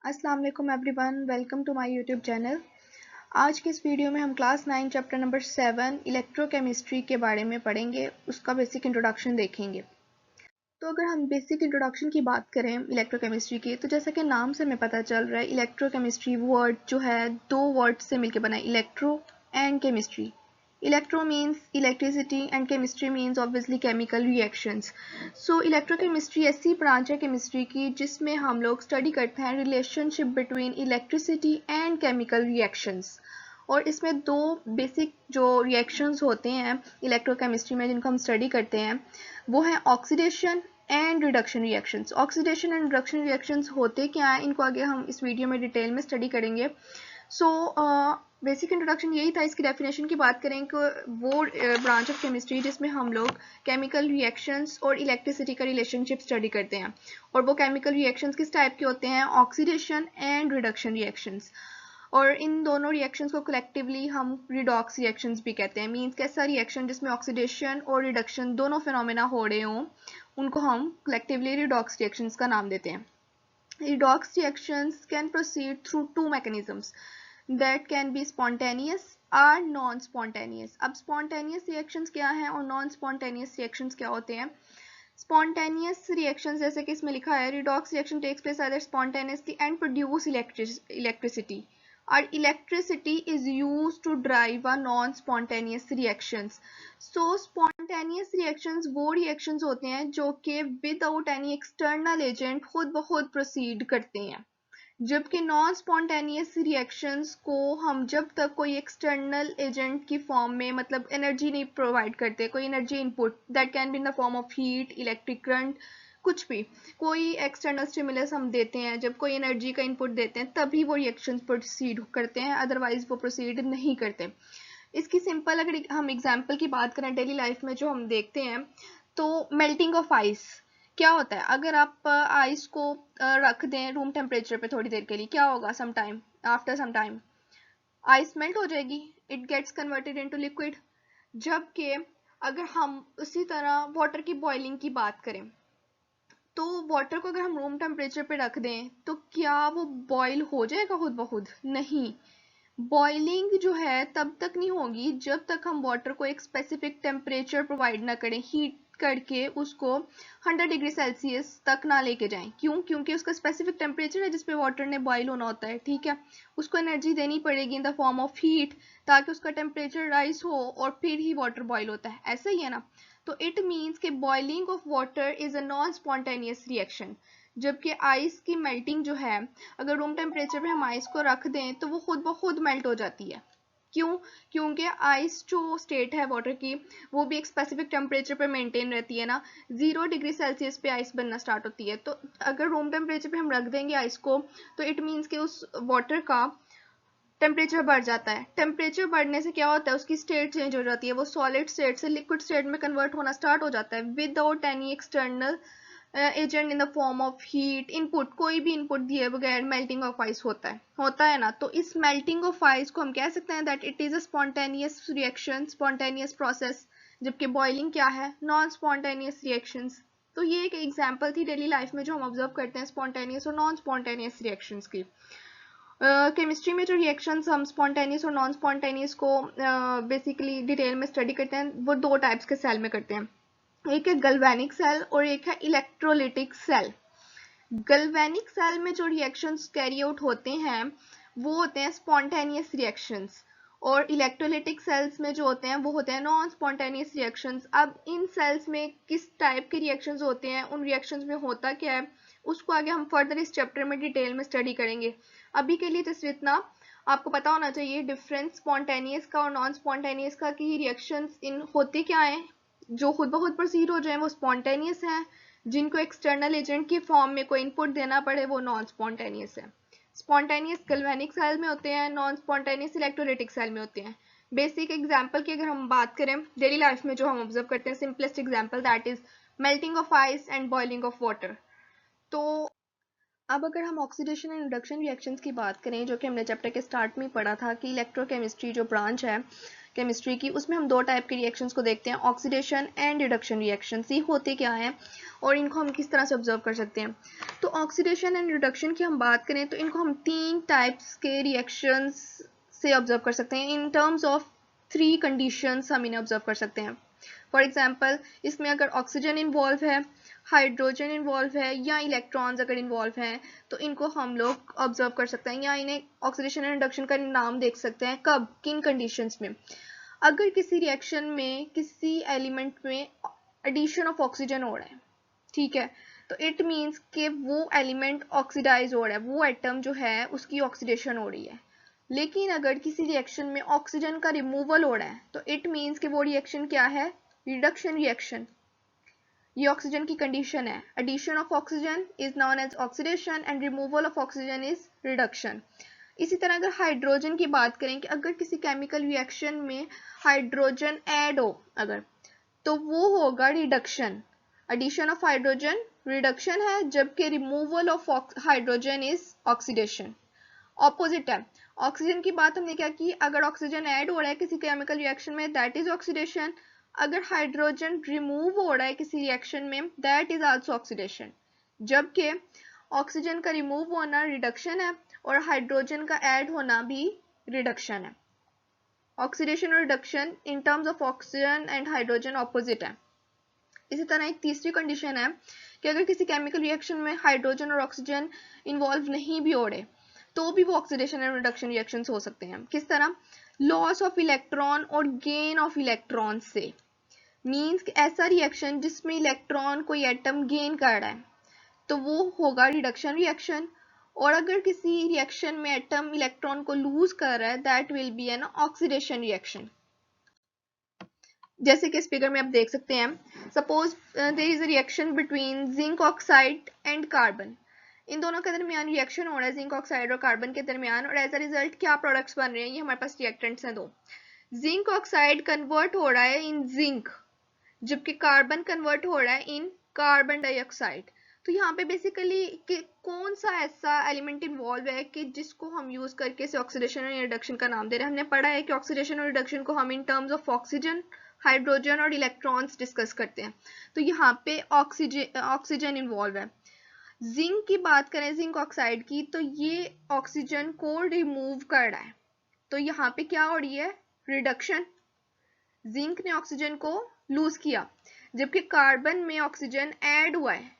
अस्सलाम वालेकुम everyone, welcome to my YouTube channel. आज के इस वीडियो में हम क्लास 9 चैप्टर नंबर 7 इलेक्ट्रोकेमिस्ट्री के बारे में पढ़ेंगे, उसका बेसिक इंट्रोडक्शन देखेंगे। तो अगर हम बेसिक इंट्रोडक्शन की बात करें इलेक्ट्रोकेमिस्ट्री की, तो जैसा कि नाम से हमें पता चल रहा है, इलेक्ट्रोकेमिस्ट्री वर्ड जो है दो वर्ड से मिलकर बना है, electro and chemistry. Electro means electricity and chemistry means obviously chemical reactions. So electrochemistry ऐसी ब्रांच है केमिस्ट्री की जिसमें हम लोग स्टडी करते हैं relationship between electricity and chemical reactions. और इसमें दो बेसिक जो रिएक्शंस होते हैं इलेक्ट्रोकेमिस्ट्री में जिनको हम स्टडी करते हैं वो है oxidation and reduction reactions. Oxidation and reduction reactions होते क्या है, इनको आगे हम इस वीडियो में डिटेल में स्टडी करेंगे। बेसिक इंट्रोडक्शन यही था। इसकी डेफिनेशन की बात करें कि वो ब्रांच ऑफ केमिस्ट्री जिसमें हम लोग केमिकल रिएक्शंस और इलेक्ट्रिसिटी का रिलेशनशिप स्टडी करते हैं। और वो केमिकल रिएक्शंस किस टाइप के होते हैं, ऑक्सीडेशन एंड रिडक्शन रिएक्शंस। और इन दोनों रिएक्शंस को कलेक्टिवली हम रिडॉक्स रिएक्शंस भी कहते हैं। मींस कैसा रिएक्शन जिसमें ऑक्सीडेशन और रिडक्शन दोनों फिनोमेना हो रहे हों, उनको हम कलेक्टिवली रिडॉक्स रिएक्शंस का नाम देते हैं। Redox reactions can proceed through two mechanisms that can be spontaneous or non-spontaneous. अब spontaneous reactions क्या हैं और non-spontaneous reactions क्या होते हैं? Spontaneous reactions जैसे कि इसमें लिखा है, redox reaction takes place either spontaneously and produce electricity. Or electricity is used to drive a non-spontaneous reactions. So spontaneous reactions वो reactions होते हैं जो कि without any external agent खुद ब खुद proceed करते हैं, जबकि नॉन स्पॉन्टेनियस रिएक्शंस को हम जब तक कोई एक्सटर्नल एजेंट की फॉर्म में मतलब एनर्जी नहीं प्रोवाइड करते, कोई energy input that can be in the form of heat, electric current, कुछ भी कोई एक्सटर्नल स्टिमुलस हम देते हैं, जब कोई एनर्जी का इनपुट देते हैं तभी वो रिएक्शंस प्रोसीड करते हैं, अदरवाइज वो प्रोसीड नहीं करते। इसकी सिंपल अगर हम एग्जांपल की बात करें डेली लाइफ में जो हम देखते हैं, तो मेल्टिंग ऑफ आइस क्या होता है। अगर आप आइस को रख दें रूम टेम्परेचर पे थोड़ी देर के लिए, क्या होगा, some time after some time ice melt हो जाएगी, it gets converted into liquid. जबकि अगर हम उसी तरह वाटर की बॉइलिंग की बात करें, तो वाटर को अगर हम रूम टेम्परेचर पे रख दें तो क्या वो बॉयल हो जाएगा खुद ब खुद? नहीं। बॉइलिंग जो है तब तक नहीं होगी जब तक हम वाटर को एक स्पेसिफिक टेम्परेचर प्रोवाइड ना करें, हीट करके उसको 100 डिग्री सेल्सियस तक ना लेके जाएं। क्यों? क्योंकि उसका स्पेसिफिक टेम्परेचर है जिसपे वाटर ने बॉयल होना होता है, ठीक है। उसको एनर्जी देनी पड़ेगी in the form of heat ताकि उसका टेम्परेचर राइज हो और फिर ही वाटर बॉयल होता है, ऐसा ही है ना। तो इट मीन्स कि boiling of water is a non spontaneous reaction, जबकि आइस की मेल्टिंग जो है अगर रूम टेम्परेचर पे हम आइस को रख दें तो वो खुद ब खुद मेल्ट हो जाती है। क्यों? क्योंकि आइस जो स्टेट है वाटर की वो भी एक स्पेसिफिक टेम्परेचर पे मेंटेन रहती है ना, 0 डिग्री सेल्सियस पे आइस बनना स्टार्ट होती है। तो अगर रूम टेम्परेचर पे हम रख देंगे आइस को तो इट मीन्स कि उस वाटर का टेम्परेचर बढ़ जाता है। टेम्परेचर बढ़ने से क्या होता है, उसकी स्टेट चेंज हो जाती है, वो सॉलिड स्टेट से लिक्विड स्टेट में कन्वर्ट होना स्टार्ट हो जाता है without any external agent in the form of heat input. कोई भी इनपुट दिए बगैर मेल्टिंग ऑफ आइस होता है ना। तो इस मेल्टिंग ऑफ आइस को हम कह सकते हैं that it is a spontaneous reaction, spontaneous process. जबकि बॉइलिंग क्या है, नॉन स्पॉन्टेनियस रिएक्शंस। तो ये एक एग्जांपल थी डेली लाइफ में जो हम ऑब्जर्व करते हैं स्पॉन्टेनियस और नॉन स्पॉन्टेनियस रिएक्शंस की। केमिस्ट्री में जो रिएक्शंस हम स्पॉन्टेनियस और नॉन स्पॉन्टेनियस को बेसिकली डिटेल में स्टडी करते हैं वो दो टाइप्स के सेल में करते हैं। एक है गल्वेनिक सेल और एक है इलेक्ट्रोलिटिक सेल। गल्वेनिक सेल में जो रिएक्शंस कैरी आउट होते हैं वो होते हैं स्पॉन्टेनियस रिएक्शंस, और इलेक्ट्रोलिटिक सेल्स में जो होते हैं वो होते हैं नॉन स्पॉन्टेनियस रिएक्शंस। अब इन सेल्स में किस टाइप के रिएक्शंस होते हैं, उन रिएक्शंस में होता क्या है, उसको आगे हम फर्दर इस चैप्टर में डिटेल में स्टडी करेंगे। अभी के लिए जस्ट इतना आपको पता होना चाहिए डिफरेंस स्पॉन्टेनियस का और नॉन स्पॉन्टेनियस का, कि रिएक्शंस इन होते क्या है। जो खुद ब खुद प्रोसीड हो जाए वो स्पॉन्टेनियस है, जिनको एक्सटर्नल एजेंट की फॉर्म में कोई इनपुट देना पड़े वो नॉन स्पॉन्टेनियस है। स्पॉन्टेनियस गैल्वेनिक सेल में होते हैं, नॉन स्पॉन्टेनियस इलेक्ट्रोलाइटिक सेल में होते हैं। बेसिक एग्जांपल की अगर हम बात करें डेली लाइफ में जो हम ऑब्जर्व करते हैं, simplest example that is melting of ice and boiling of water. तो अब अगर हम ऑक्सीडेशन एंड रिडक्शन रिएक्शंस की बात करें, जो कि हमने चैप्टर के स्टार्ट में पढ़ा था कि इलेक्ट्रोकेमिस्ट्री जो ब्रांच है केमिस्ट्री की, उसमें हम दो टाइप के रिएक्शंस को देखते हैं, ऑक्सीडेशन एंड रिडक्शन रिएक्शंस। ये होते क्या हैं और इनको हम किस तरह से ऑब्जर्व कर सकते हैं। तो ऑक्सीडेशन एंड रिडक्शन की हम बात करें तो इनको हम 3 टाइप्स के रिएक्शंस से ऑब्जर्व कर सकते हैं। इन टर्म्स ऑफ 3 कंडीशंस हम इन्हें ऑब्जर्व कर सकते हैं। फॉर एग्जाम्पल, इसमें अगर ऑक्सीजन इन्वॉल्व है, हाइड्रोजन इन्वॉल्व है या इलेक्ट्रॉन्स अगर इन्वॉल्व हैं तो इनको हम लोग ऑब्जर्व कर सकते हैं या इन्हें ऑक्सीडेशन एंड रिडक्शन का नाम देख सकते हैं। कब, किन कंडीशंस में? अगर किसी रिएक्शन में किसी एलिमेंट में एडिशन ऑफ ऑक्सीजन हो रहा है, ठीक है, तो इट मीन्स कि वो एलिमेंट ऑक्सीडाइज हो रहा है, वो एटम जो है उसकी ऑक्सीडेशन हो रही है। लेकिन अगर किसी रिएक्शन में ऑक्सीजन का रिमूवल हो रहा है तो इट मीन्स कि वो रिएक्शन क्या है, रिडक्शन रिएक्शन। ये ऑक्सीजन की कंडीशन है। Addition of oxygen is known as oxidation and removal of oxygen is reduction. इसी तरह अगर हाइड्रोजन की बात करें कि अगर किसी केमिकल रिएक्शन में हाइड्रोजन ऐड हो अगर, तो वो होगा reduction. Addition of hydrogen reduction है, जबकि removal of hydrogen is oxidation. Opposite है, ऑक्सीजन की बात हमने क्या की, अगर ऑक्सीजन ऐड हो रहा है किसी केमिकल रिएक्शन में दैट इज ऑक्सीडेशन। अगर हाइड्रोजन रिमूव हो रहा है किसी रिएक्शन में दैट इज आल्सो ऑक्सीडेशन। जबकि ऑक्सीजन का रिमूव होना रिडक्शन है और हाइड्रोजन का ऐड होना भी रिडक्शन है। ऑक्सीडेशन और reduction in terms of oxygen and hydrogen opposite है। इसी तरह एक तीसरी कंडीशन है कि अगर किसी केमिकल रिएक्शन में हाइड्रोजन और ऑक्सीजन इन्वॉल्व नहीं भी हो रहे तो भी वो ऑक्सीडेशन एंड रिडक्शन रिएक्शंस हो सकते हैं। किस तरह? लॉस ऑफ इलेक्ट्रॉन और गेन ऑफ इलेक्ट्रॉन से। मींस ऐसा रिएक्शन जिसमें इलेक्ट्रॉन कोई एटम गेन कर रहा है तो वो होगा रिडक्शन रिएक्शन। और अगर किसी रिएक्शन में एटम इलेक्ट्रॉन को लूज कर रहा है that will be an oxidation reaction. जैसे कि इस फिगर में आप देख सकते हैं, suppose there is a reaction between zinc oxide and carbon. इन दोनों के दरमियान रिएक्शन हो रहा है, जिंक ऑक्साइड और कार्बन के दरमियान, और एज अ रिजल्ट क्या प्रोडक्ट्स बन रहे हैं, ये हमारे पास रिएक्टेंट्स हैं दो। जिंक ऑक्साइड कन्वर्ट हो रहा है इन जिंक, जबकि कार्बन कन्वर्ट हो रहा है इन कार्बन डाइऑक्साइड। तो यहाँ पे बेसिकली कौन सा ऐसा एलिमेंट इन्वॉल्व है कि जिसको हम यूज करके इसे ऑक्सीडेशन और रिडक्शन का नाम दे रहे हैं। हमने पढ़ा है कि ऑक्सीडेशन और रिडक्शन को हम in terms of oxygen, hydrogen और इलेक्ट्रॉन्स डिस्कस करते हैं। तो यहाँ पे ऑक्सीजन इन्वॉल्व है। जिंक की बात करें, जिंक ऑक्साइड की, तो ये ऑक्सीजन को रिमूव कर रहा है, तो यहाँ पे क्या हो रही है, रिडक्शन। जिंक ने ऑक्सीजन को लूज किया, जबकि कार्बन में ऑक्सीजन ऐड हुआ है,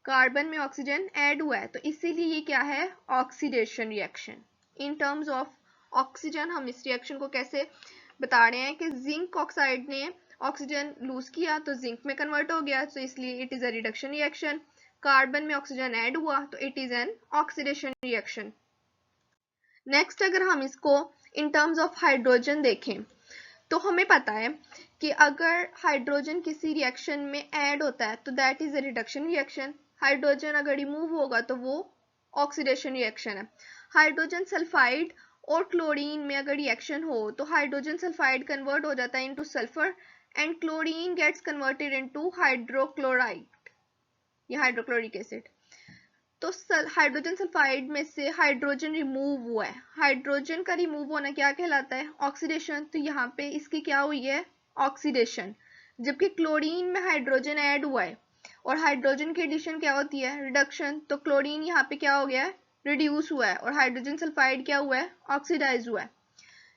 कार्बन में ऑक्सीजन ऐड हुआ है, तो इसीलिए ये क्या है, oxidation reaction. In terms of oxygen हम इस रिएक्शन को कैसे बता रहे हैं कि जिंक ऑक्साइड ने ऑक्सीजन लूज किया तो जिंक में कन्वर्ट हो गया, तो इसलिए it is a reduction reaction. Carbon में ऑक्सीजन ऐड हुआ तो it is an oxidation reaction. Next अगर हम इसको इन टर्म्स ऑफ हाइड्रोजन देखें तो हमें पता है कि अगर हाइड्रोजन किसी रिएक्शन में ऐड होता है तो that is a reduction reaction. Hydrogen अगर रिमूव होगा तो वो ऑक्सीडेशन रिएक्शन है। हाइड्रोजन सल्फाइड और क्लोरीन में अगर रिएक्शन हो तो हाइड्रोजन सल्फाइड कन्वर्ट हो जाता है into sulphur and chlorine gets converted into hydrochloride या हाइड्रोक्लोरिक एसिड। तो हाइड्रोजन सल्फाइड में से हाइड्रोजन रिमूव हुआ है, हाइड्रोजन का रिमूव होना क्या कहलाता है, ऑक्सीडेशन। तो यहाँ पे इसकी क्या हुई है, ऑक्सीडेशन। जबकि क्लोरीन में हाइड्रोजन ऐड हुआ है और हाइड्रोजन की एडिशन क्या होती है, रिडक्शन। तो क्लोरीन यहाँ पे क्या हो गया है, रिड्यूस हुआ है, और हाइड्रोजन सल्फाइड क्या हुआ है, ऑक्सीडाइज हुआ है।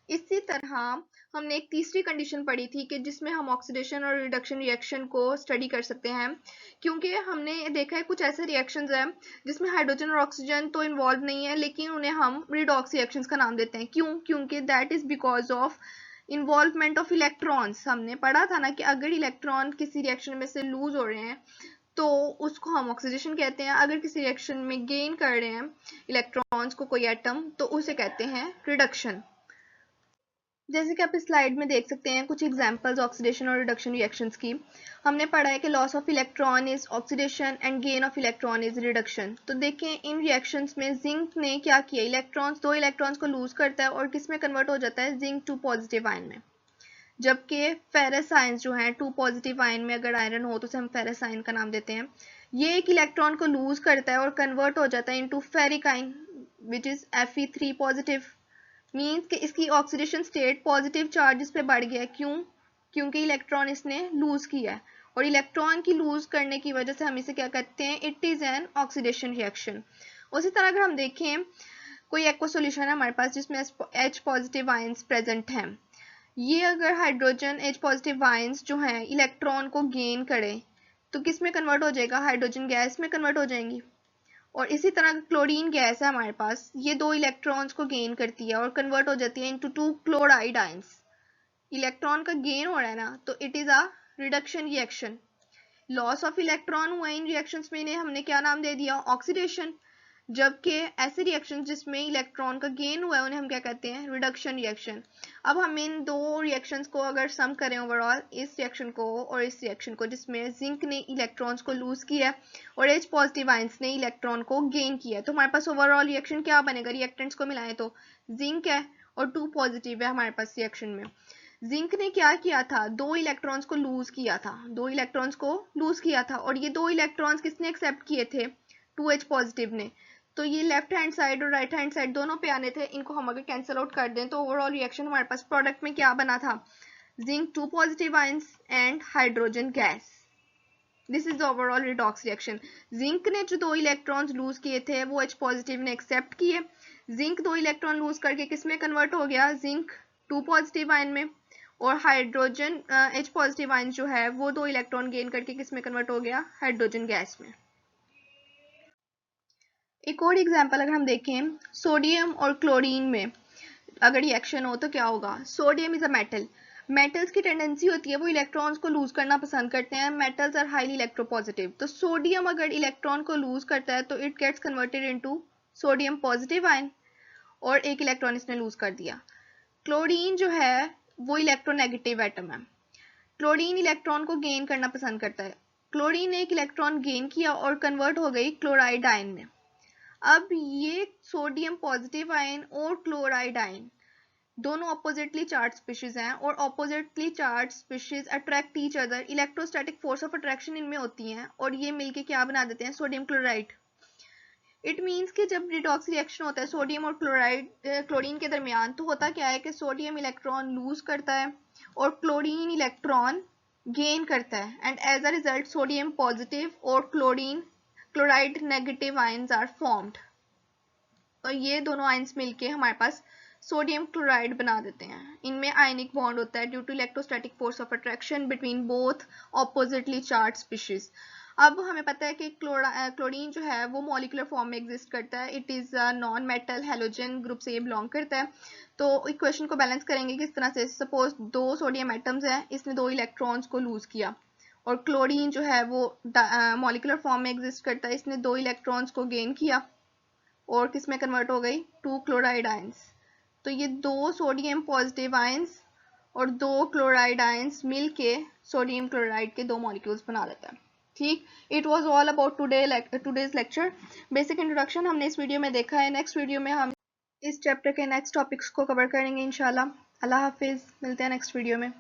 इसी तरह हमने एक तीसरी कंडीशन पढ़ी थी कि जिसमें हम ऑक्सीडेशन और रिडक्शन रिएक्शन को स्टडी कर सकते हैं, क्योंकि हमने देखा है कुछ ऐसे रिएक्शंस हैं जिसमें हाइड्रोजन और ऑक्सीजन तो इन्वॉल्व नहीं है लेकिन उन्हें हम रिडॉक्स रिएक्शंस का नाम देते हैं। क्यों? क्योंकि that is because of involvement of electrons. हमने पढ़ा था ना कि अगर इलेक्ट्रॉन किसी रिएक्शन में से लूज हो रहे हैं तो उसको हम ऑक्सीडेशन कहते हैं, अगर किसी रिएक्शन में गेन कर रहे हैं इलेक्ट्रॉन्स को कोई एटम तो उसे कहते हैं रिडक्शन। जैसे कि आप इस स्लाइड में देख सकते हैं कुछ एग्जांपल्स ऑक्सीडेशन और रिडक्शन रिएक्शंस की। हमने पढ़ा है कि loss of electron is oxidation and gain of electron is reduction. तो देखें इन रिएक्शंस में जिंक ने क्या किया, इलेक्ट्रॉन्स, दो इलेक्ट्रॉन्स को लूज करता है और किस में कन्वर्ट हो जाता है, जिंक 2 पॉजिटिव आयन में। जबकि फेरस आयंस जो हैं 2 पॉजिटिव आयन में अगर आयरन हो तो उसे हम फेरस आयन का नाम देते हैं। ये एक इलेक्ट्रॉन को लूज करता है और कन्वर्ट हो जाता है into ferric ion which is Fe3 positive. Means कि इसकी ऑक्सीडेशन स्टेट पॉजिटिव चार्जेस पे बढ़ गया है। क्यों? क्योंकि इलेक्ट्रॉन इसने लूज किया है, और इलेक्ट्रॉन की लूज करने की वजह से हम इसे क्या कहते हैं, it is an oxidation reaction. उसी तरह अगर हम देखें कोई एक्वा सॉल्यूशन है हमारे पास जिसमें H पॉजिटिव आयंस प्रेजेंट हैं, ये अगर हाइड्रोजन H पॉजिटिव आयंस जो हैं इलेक्ट्रॉन को गेन करें तो किस में कन्वर्ट हो जाएगा, हाइड्रोजन गैस में कन्वर्ट हो जाएंगी। और इसी तरह क्लोरीन गैस है हमारे पास, ये 2 इलेक्ट्रॉन्स को गेन करती है और कन्वर्ट हो जाती है इनटू 2 क्लोराइड आयंस। इलेक्ट्रॉन का गेन हो रहा है ना, तो it is a reduction reaction. Loss of electron हुआ इन रिएक्शंस में, इन्हें हमने क्या नाम दे दिया, ऑक्सीडेशन। जबकि ऐसे रिएक्शन जिसमें इलेक्ट्रॉन का गेन हुआ है उन्हें हम क्या कहते हैं, रिडक्शन रिएक्शन। अब हम इन दो रिएक्शंस को अगर सम करें ओवरऑल, इस रिएक्शन को और इस रिएक्शन को जिसमें जिंक ने इलेक्ट्रॉन्स को लूज किया और H पॉजिटिव आयंस ने इलेक्ट्रॉन को गेन किया, तो हमारे पास ओवरऑल रिएक्शन क्या बनेगा, रिएक्टेंट्स को मिलाएं तो जिंक है और 2 पॉजिटिव है हमारे पास रिएक्शन में। जिंक ने क्या किया था, 2 इलेक्ट्रॉन्स को लूज किया था, 2 इलेक्ट्रॉन्स को लूज किया था, और ये 2 इलेक्ट्रॉन्स किसने एक्सेप्ट किए थे, 2H पॉजिटिव ने। तो ये लेफ्ट हैंड साइड और राइट हैंड साइड दोनों पे आने थे, इनको हम अगर कैंसिल आउट कर दें तो ओवरऑल रिएक्शन हमारे पास प्रोडक्ट में क्या बना था, zinc 2 positive ions and hydrogen gas. This is the overall redox reaction. Zinc ने जो 2 इलेक्ट्रॉन्स लूज किए थे वो H पॉजिटिव ने एक्सेप्ट किए, जिंक 2 इलेक्ट्रॉन लूज करके किस में कन्वर्ट हो गया, जिंक 2 पॉजिटिव आयन में, और हाइड्रोजन H पॉजिटिव आयन जो है वो 2 इलेक्ट्रॉन गेन करके किस में कन्वर्ट हो गया, हाइड्रोजन गैस में। एक और एग्जांपल अगर हम देखें, सोडियम और क्लोरीन में अगर रिएक्शन हो तो क्या होगा। Sodium is a metal, metals की टेंडेंसी होती है वो इलेक्ट्रॉन्स को लूज करना पसंद करते हैं, मेटल्स आर हाईली इलेक्ट्रोपॉजिटिव। तो सोडियम अगर इलेक्ट्रॉन को लूज करता है तो it gets converted into sodium positive ion, और एक इलेक्ट्रॉन इसने लूज कर दिया। क्लोरीन जो है वो इलेक्ट्रोनेगेटिव एटम है, क्लोरीन इलेक्ट्रॉन को गेन करना पसंद करता है। क्लोरीन ने एक इलेक्ट्रॉन गेन किया और कन्वर्ट हो गई क्लोराइड आयन में। अब ये सोडियम पॉजिटिव आयन और क्लोराइड आयन दोनों ऑपोजिटली चार्ज स्पीशीज हैं, और oppositely charge species attract each other, electrostatic force of attraction इनमें होती है, और ये मिलके क्या बना देते हैं, सोडियम क्लोराइड। इट मीन्स कि जब रिडॉक्स रिएक्शन होता है सोडियम और क्लोरीन के दरमियान, तो होता क्या है कि सोडियम इलेक्ट्रॉन लूज करता है और क्लोरीन इलेक्ट्रॉन गेन करता है, and as a result sodium positive और chloride negative ions are formed, और ये दोनों आयंस मिलके हमारे पास सोडियम क्लोराइड बना देते हैं। इनमें आयनिक बॉन्ड होता है due to electrostatic force of attraction between both oppositely charge species. अब हमें पता है कि क्लोरीन जो है वो मॉलिक्यूलर फॉर्म में एग्जिस्ट करता है, it is non metal halogen group से ये बिलोंग करता है। तो इक्वेशन को बैलेंस करेंगे किस तरह से, सपोज 2 सोडियम एटम्स हैं, इसने 2 इलेक्ट्रॉन्स को लूज किया, और क्लोरीन जो है वो मॉलिक्यूलर फॉर्म में एग्जिस्ट करता है, इसने 2 इलेक्ट्रॉन्स को गेन किया और किस में कन्वर्ट हो गई, 2 क्लोराइड आयंस। तो ये 2 सोडियम पॉजिटिव आयंस और 2 क्लोराइड आयंस मिलके सोडियम क्लोराइड के 2 मॉलिक्यूल्स बना देता है। ठीक, it was all about today's lecture. Basic introduction हमने इस वीडियो में देखा है, नेक्स्ट वीडियो में हम इस चैप्टर के नेक्स्ट टॉपिक्स को कवर करेंगे इंशाल्लाह। अल्लाह हाफिज, मिलते हैं नेक्स्ट वीडियो में।